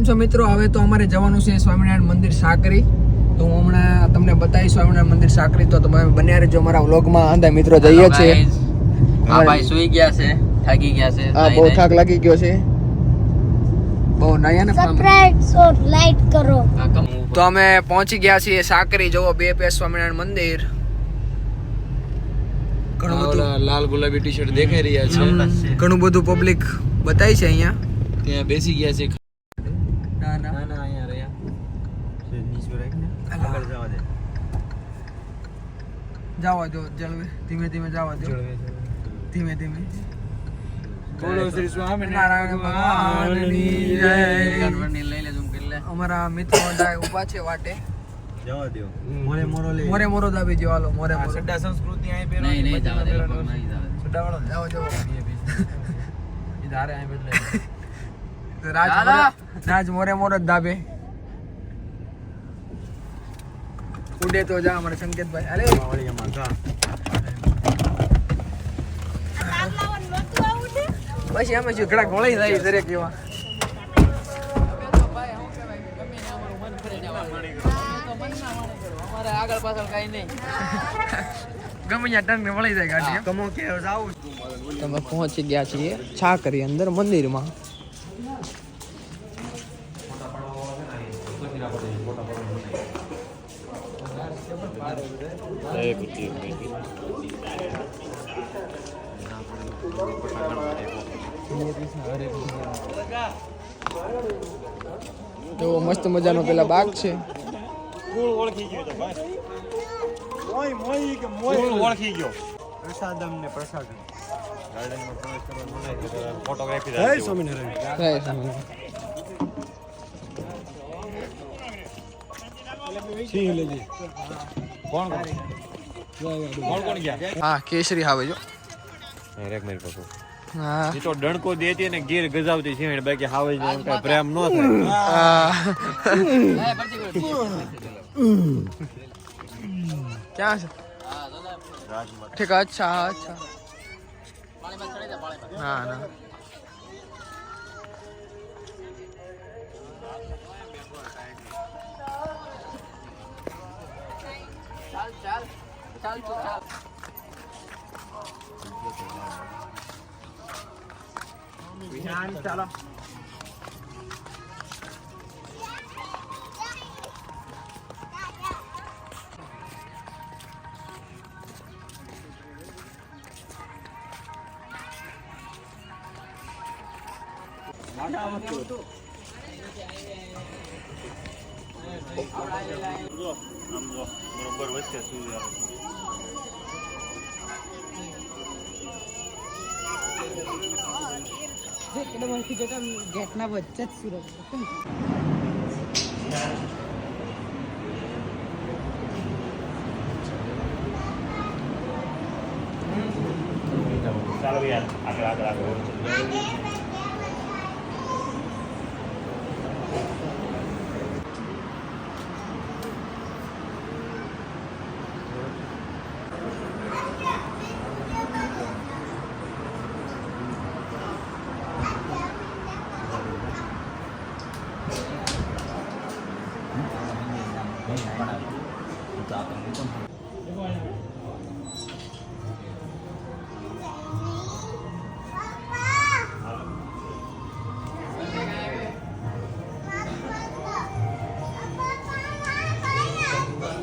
કેમ છો મિત્રો? હવે તો અમારે જવાનું છે સ્વામિનારાયણ મંદિર સાકરી. તો હું હમણાં તમને બતાવીશ સ્વામિનારાયણ મંદિર સાકરી. તો તમે બન્યા રહેજો અમારા વ્લોગમાં. આંધા મિત્રો જઈએ છીએ. હા ભાઈ સુઈ ગયા છે, થાકી ગયા છે. હા, બહુ થાક લાગી ગયો છે. બહુ નયા ને સબસ્ક્રાઇબ ઓર લાઈક કરો. તો અમે પહોંચી ગયા છીએ સાકરી. જોવો BPS સ્વામિનારાયણ મંદિર. ઘણું બધું લાલ ગુલાબી ટી-શર્ટ દેખાઈ રહ્યા છે. ઘણું બધું પબ્લિક બતાય છે અહીંયા. ત્યાં બેસી ગયા છે. ના ના અહીંયા રહ્યા. નીચે રાખને. આગળ જવા દે. જવા દો જળવે. ધીમે ધીમે જવા દો. ધીમે ધીમે. બોલો શ્રી સ્વામિનારાયણ ભગવાનની જય. ગણપતિને લઈ લે ઝૂમ કરી લે. અમારા મિત્રો ઊભા છે વાટે. જવા દો. મોરે મોરો લે. મોરે મોરો દાબી જો. હાલો મોરે મોરો. સડ્ડા સંસ્કૃતિ અહીં પેલો નહીં નહીં જવા દે, લોકો નહીં જવા દે. સડ્ડા વાળો જાઓ જાઓ. ઈધારે અહીં બદલે. રાજ મોરે મોરો જ દાબે. ઉડે તો જા અમારે સંકેતભાઈ. અરે વાળી માં પછી અમે શું ઘડા ગોળી જાય દરેક એવા. અમારે આગળ પાછળ કાઈ નહીં. ગમે ત્યાં ટર્ન વળી જાય ગાડી. કમો કે જાવ. તમે પહોંચી ગયા છીએ છાકરી અંદર મંદિરમાં. તો મસ્ત મજાનો પેલા બાગ છે. ઓળખી ગયો તો ભાઈ. મોય કે મોય ઓળખી ગયો. પ્રસાદમ ને પ્રસાદ. ગાર્ડનમાં પ્રવેશ કરવાનો નહીં. ફોટોગ્રાફી જય સ્વામિનારાયણ. જય સ્વામિનારાયણ. સિંહ લેજી. કોણ કોણ ગયા? હા કેસરી આવે જો. રેક મેર પકો. હા એ તો ડણકો દેતી ને ગીર ગજાવતી છે બાકી હાવે ને એમ કઈ પ્રેમ ન થાય. ક્યાં છે? ઠીક અચ્છા અચ્છા. ના ના ચાલો. બરોબર વચ્ચે સૂર્ય ગેટના વચ્ચે જ સુરત. ચાલો યાર આગળ આગળ આગળ.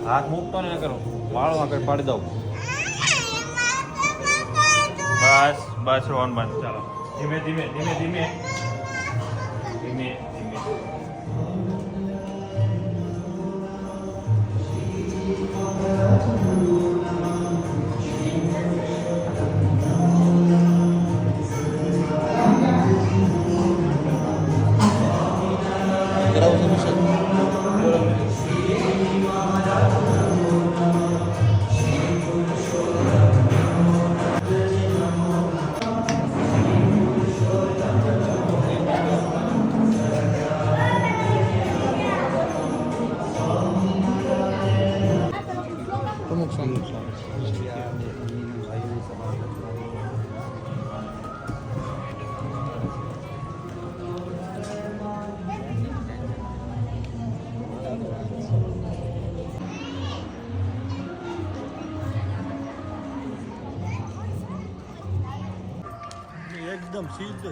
હાથ મૂકતો ને કરો વાળો આગળ પાડી દઉં. બસ બસ રોન બંધ. ચાલો ધીમે ધીમે ધીમે ધીમે ધીમે ધીમે. એકદમ સીધો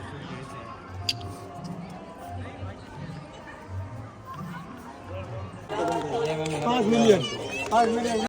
5 મિલિયન